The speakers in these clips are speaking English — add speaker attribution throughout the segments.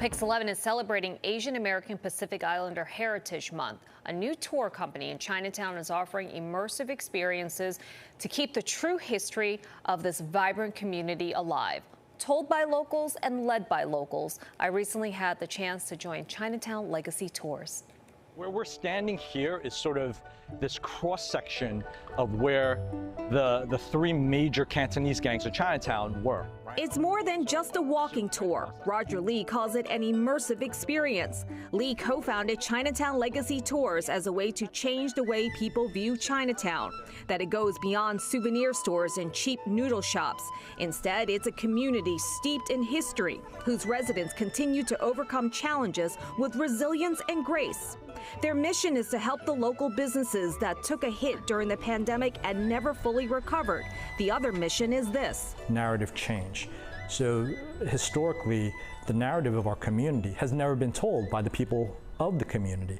Speaker 1: Pix 11 is celebrating Asian American Pacific Islander Heritage Month. A new tour company in Chinatown is offering immersive experiences to keep the true history of this vibrant community alive. Told by locals and led by locals, I recently had the chance to join Chinatown Legacy Tours.
Speaker 2: Where we're standing here is sort of this cross-section of where the three major Cantonese gangs of Chinatown were.
Speaker 3: It's more than just a walking tour. Roger Lee calls it an immersive experience. Lee co-founded Chinatown Legacy Tours as a way to change the way people view Chinatown. That it goes beyond souvenir stores and cheap noodle shops. Instead, it's a community steeped in history, whose residents continue to overcome challenges with resilience and grace. Their mission is to help the local businesses that took a hit during the pandemic and never fully recovered. The other mission is this:
Speaker 4: narrative change. So historically, the narrative of our community has never been told by the people of the community.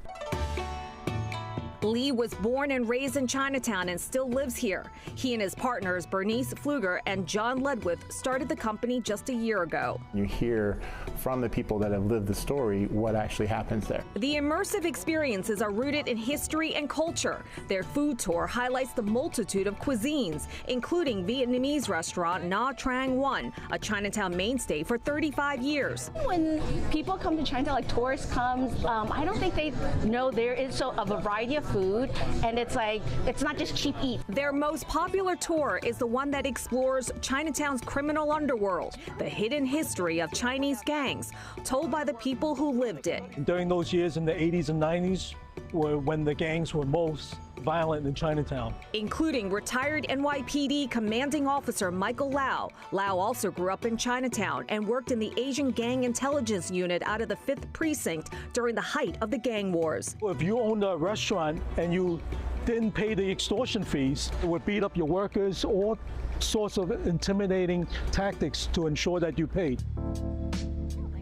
Speaker 3: Lee was born and raised in Chinatown and still lives here. He and his partners, Bernice Pfluger and John Ledwith, started the company just a year ago.
Speaker 5: You hear from the people that have lived the story what actually happens there.
Speaker 3: The immersive experiences are rooted in history and culture. Their food tour highlights the multitude of cuisines, including Vietnamese restaurant Na Trang One, a Chinatown mainstay for 35 years.
Speaker 6: When people come to Chinatown, like tourists come, I don't think they know there is a variety of food, and it's not just cheap eat.
Speaker 3: Their most popular tour is the one that explores Chinatown's criminal underworld, the hidden history of Chinese gangs, told by the people who lived it.
Speaker 7: During those years in the 80s and 90s were when the gangs were most violent in Chinatown.
Speaker 3: Including retired NYPD commanding officer Michael Lau. Lau also grew up in Chinatown and worked in the Asian Gang Intelligence Unit out of the 5th Precinct during the height of the gang wars.
Speaker 7: If you owned a restaurant and you didn't pay the extortion fees, it would beat up your workers, all sorts of intimidating tactics to ensure that you paid.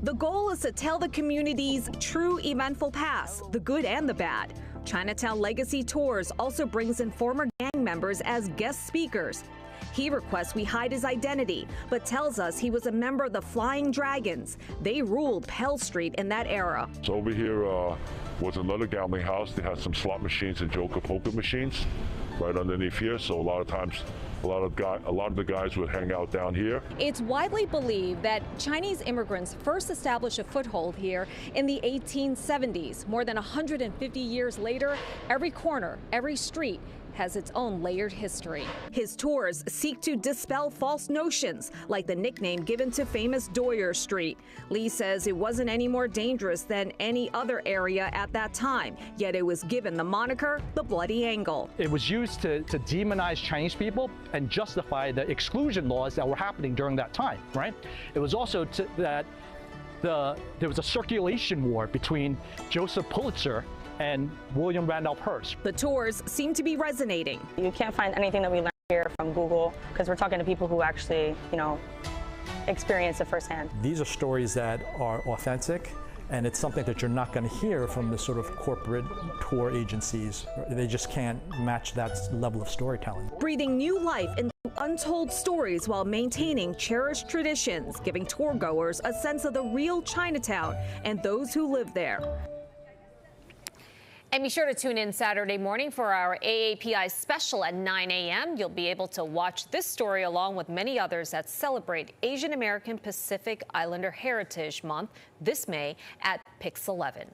Speaker 3: The goal is to tell the community's true eventful past, the good and the bad. Chinatown Legacy Tours also brings in former gang members as guest speakers. He requests we hide his identity, but tells us he was a member of the Flying Dragons. They ruled Pell Street in that era.
Speaker 8: So over here was another gambling house. They had some slot machines and joker poker machines right underneath here. So a lot of times, a lot of the guys would hang out down here.
Speaker 1: It's widely believed that Chinese immigrants first established a foothold here in the 1870s. More than 150 years later, every corner, every street has its own layered history.
Speaker 3: His tours seek to dispel false notions, like the nickname given to famous Doyer Street. Lee says it wasn't any more dangerous than any other area at that time, yet it was given the moniker the Bloody Angle.
Speaker 2: It was used to demonize Chinese people and justify the exclusion laws that were happening during that time, right? It was also that there was a circulation war between Joseph Pulitzer and William Randolph Hearst.
Speaker 3: The tours seem to be resonating.
Speaker 9: You can't find anything that we learned here from Google, because we're talking to people who actually, experience it firsthand.
Speaker 4: These are stories that are authentic, and it's something that you're not going to hear from the sort of corporate tour agencies. They just can't match that level of storytelling.
Speaker 3: Breathing new life into untold stories while maintaining cherished traditions, giving tour goers a sense of the real Chinatown and those who live there.
Speaker 1: And be sure to tune in Saturday morning for our AAPI special at 9 a.m. You'll be able to watch this story along with many others that celebrate Asian American Pacific Islander Heritage Month this May at Pix 11.